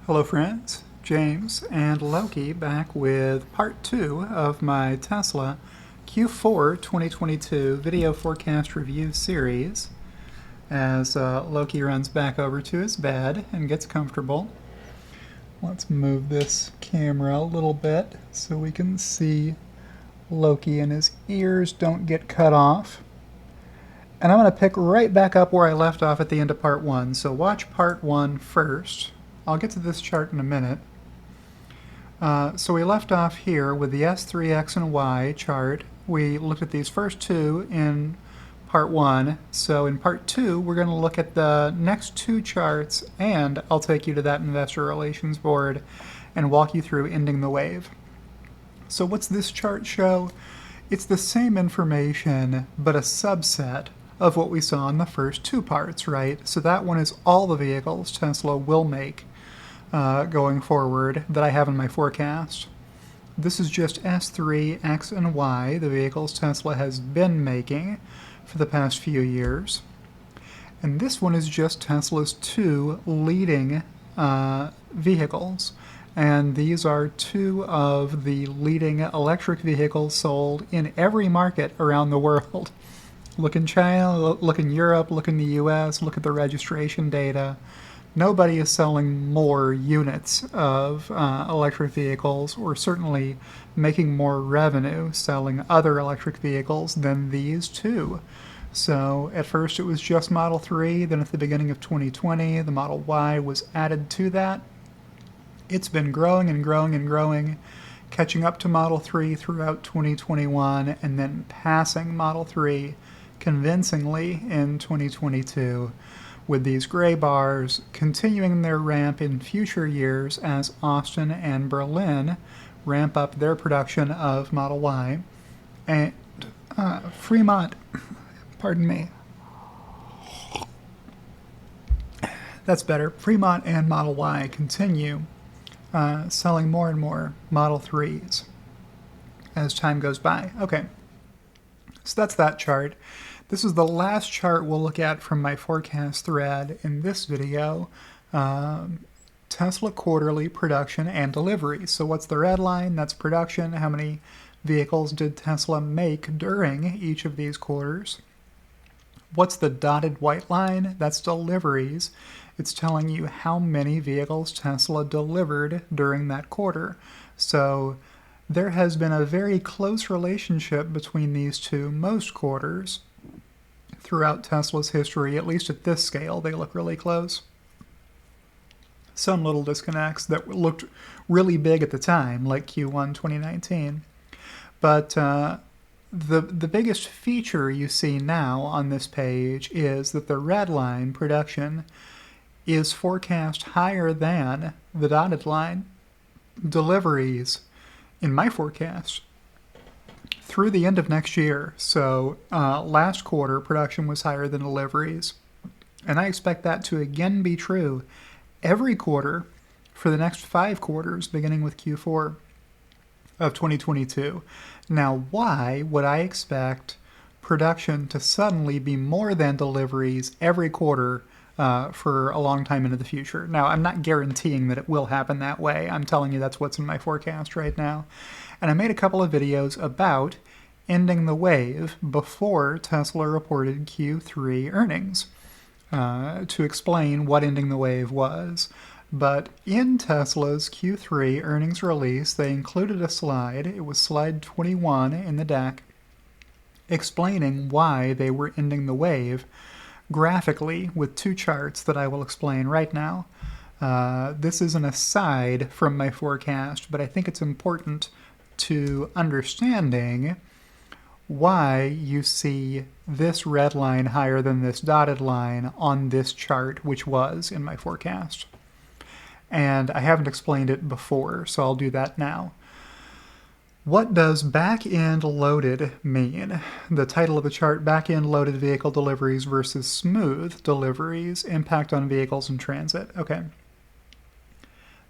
Hello friends, James and Loki back with part 2 of my Tesla Q4 2022 video forecast review series as Loki runs back over to his bed and gets comfortable. Let's move this camera a little bit so we can see Loki and his ears don't get cut off. And I'm going to pick right back up where I left off at the end of part 1, so watch part 1 first. I'll get to this chart in a minute. So we left off here with the S3, X, and Y chart. We looked at these first two in part 1. So in part 2, we're going to look at the next two charts, and I'll take you to that investor relations board and walk you through ending the wave. So what's this chart show? It's the same information, but a subset of what we saw in the first two parts, right? So that one is all the vehicles Tesla will make going forward that I have in my forecast. This is just S3, X, and Y, the vehicles Tesla has been making for the past few years. And this one is just Tesla's two leading vehicles. And these are two of the leading electric vehicles sold in every market around the world. Look in China, look in Europe, look in the US, look at the registration data. Nobody is selling more units of electric vehicles, or certainly making more revenue selling other electric vehicles than these two. So at first it was just Model 3, then at the beginning of 2020 the Model Y was added to that. It's been growing and growing and growing, catching up to Model 3 throughout 2021, and then passing Model 3 convincingly in 2022, with these gray bars continuing their ramp in future years as Austin and Berlin ramp up their production of Model Y. And Fremont, pardon me, that's better. Fremont and Model Y continue selling more and more Model 3s as time goes by. Okay, so that's that chart. This is the last chart we'll look at from my forecast thread in this video. Tesla quarterly production and deliveries. So what's the red line? That's production. How many vehicles did Tesla make during each of these quarters? What's the dotted white line? That's deliveries. It's telling you how many vehicles Tesla delivered during that quarter. So there has been a very close relationship between these two most quarters throughout Tesla's history, at least at this scale. They look really close. Some little disconnects that looked really big at the time, like Q1 2019. But the biggest feature you see now on this page is that the red line, production, is forecast higher than the dotted line, deliveries, in my forecast, through the end of next year. So last quarter, production was higher than deliveries. And I expect that to again be true every quarter for the next 5 quarters, beginning with Q4 of 2022. Now, why would I expect production to suddenly be more than deliveries every quarter for a long time into the future? Now, I'm not guaranteeing that it will happen that way. I'm telling you that's what's in my forecast right now. And I made a couple of videos about ending the wave before Tesla reported Q3 earnings to explain what ending the wave was. But in Tesla's Q3 earnings release, they included a slide. It was slide 21 in the deck, explaining why they were ending the wave graphically with 2 charts that I will explain right now. This is an aside from my forecast, but I think it's important to understanding why you see this red line higher than this dotted line on this chart, which was in my forecast. And I haven't explained it before, so I'll do that now. What does back-end loaded mean? The title of the chart, back-end loaded vehicle deliveries versus smooth deliveries, impact on vehicles in transit. Okay.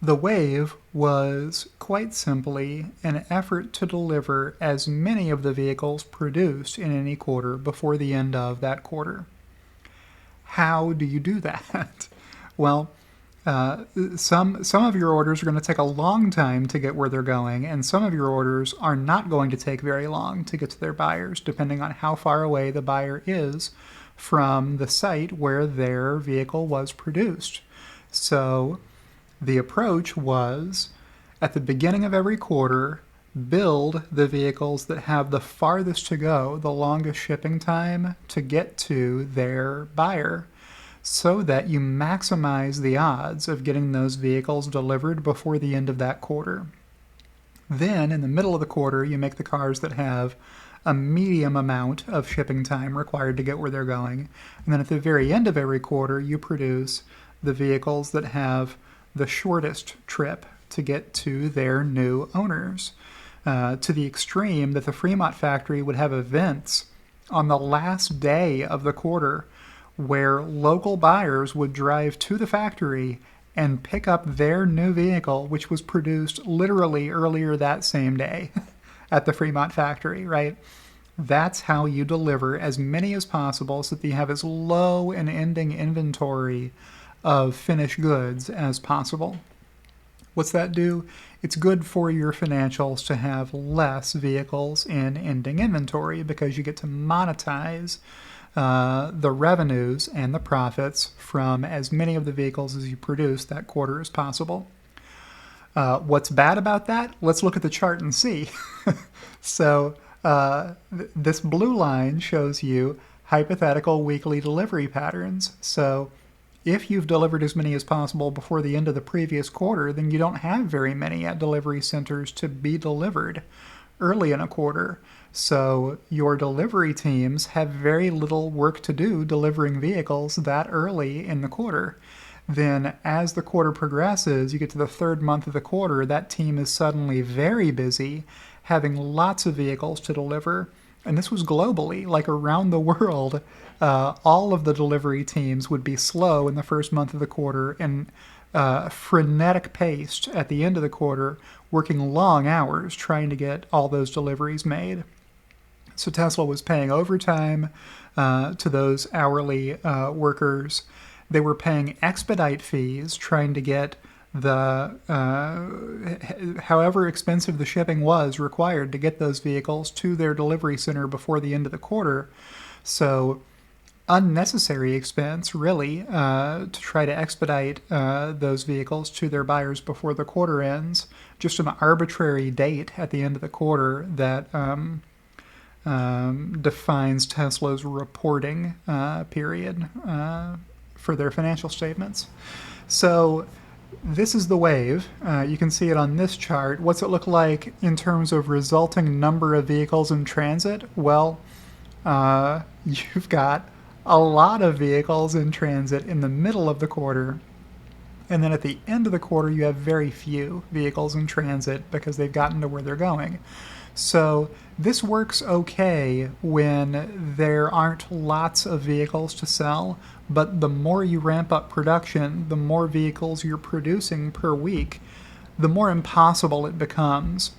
The wave was quite simply an effort to deliver as many of the vehicles produced in any quarter before the end of that quarter. How do you do that? Well, Some of your orders are going to take a long time to get where they're going, and some of your orders are not going to take very long to get to their buyers, depending on how far away the buyer is from the site where their vehicle was produced. So the approach was, at the beginning of every quarter, build the vehicles that have the farthest to go, the longest shipping time to get to their buyer, so that you maximize the odds of getting those vehicles delivered before the end of that quarter. Then, in the middle of the quarter, you make the cars that have a medium amount of shipping time required to get where they're going. And then at the very end of every quarter, you produce the vehicles that have the shortest trip to get to their new owners. To the extreme that the Fremont factory would have events on the last day of the quarter where local buyers would drive to the factory and pick up their new vehicle, which was produced literally earlier that same day at the Fremont factory, right? That's how you deliver as many as possible so that you have as low an ending inventory of finished goods as possible. What's that do? It's good for your financials to have less vehicles in ending inventory because you get to monetize the revenues and the profits from as many of the vehicles as you produce that quarter as possible. What's bad about that? Let's look at the chart and see. So this blue line shows you hypothetical weekly delivery patterns. So if you've delivered as many as possible before the end of the previous quarter, then you don't have very many at delivery centers to be delivered early in a quarter. So your delivery teams have very little work to do delivering vehicles that early in the quarter. Then as the quarter progresses, you get to the third month of the quarter, that team is suddenly very busy, having lots of vehicles to deliver. And this was globally, like around the world, all of the delivery teams would be slow in the first month of the quarter and frenetic paced at the end of the quarter, working long hours trying to get all those deliveries made. So Tesla was paying overtime to those hourly workers. They were paying expedite fees trying to get the however expensive the shipping was required to get those vehicles to their delivery center before the end of the quarter. So unnecessary expense, really, to try to expedite those vehicles to their buyers before the quarter ends. Just an arbitrary date at the end of the quarter that defines Tesla's reporting period for their financial statements. So this is the wave. You can see it on this chart. What's it look like in terms of resulting number of vehicles in transit? Well, you've got a lot of vehicles in transit in the middle of the quarter, and then at the end of the quarter you have very few vehicles in transit because they've gotten to where they're going. So this works okay when there aren't lots of vehicles to sell, but the more you ramp up production, the more vehicles you're producing per week, the more impossible it becomes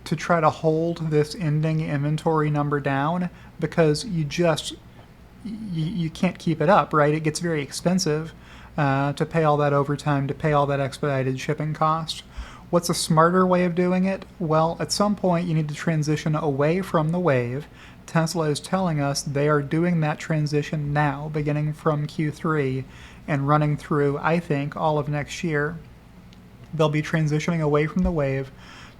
to try to hold this ending inventory number down because you can't keep it up, right? It gets very expensive to pay all that overtime, to pay all that expedited shipping cost. What's a smarter way of doing it? Well, at some point you need to transition away from the wave. Tesla is telling us they are doing that transition now, beginning from Q3 and running through, I think, all of next year. They'll be transitioning away from the wave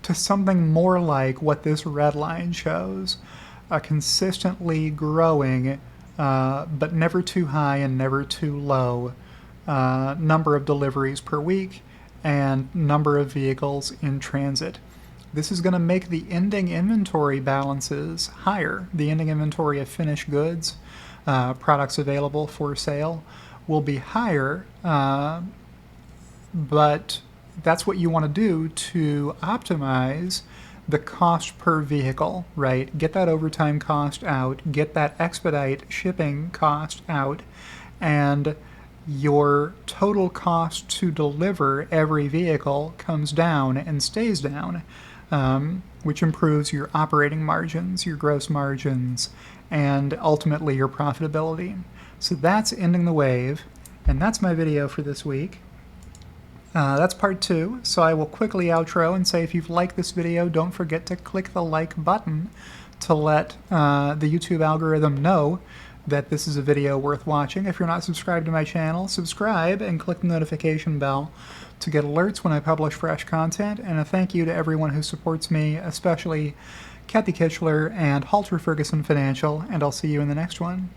to something more like what this red line shows, a consistently growing, but never too high and never too low number of deliveries per week and number of vehicles in transit. This is going to make the ending inventory balances higher. The ending inventory of finished goods, products available for sale, will be higher, but that's what you want to do to optimize the cost per vehicle, right? Get that overtime cost out, get that expedite shipping cost out, and your total cost to deliver every vehicle comes down and stays down, which improves your operating margins, your gross margins, and ultimately your profitability. So that's ending the wave, and that's my video for this week. That's part 2, so I will quickly outro and say if you've liked this video, don't forget to click the like button to let the YouTube algorithm know that this is a video worth watching. If you're not subscribed to my channel, subscribe and click the notification bell to get alerts when I publish fresh content, and a thank you to everyone who supports me, especially Kathy Kitchler and Halter Ferguson Financial, and I'll see you in the next one.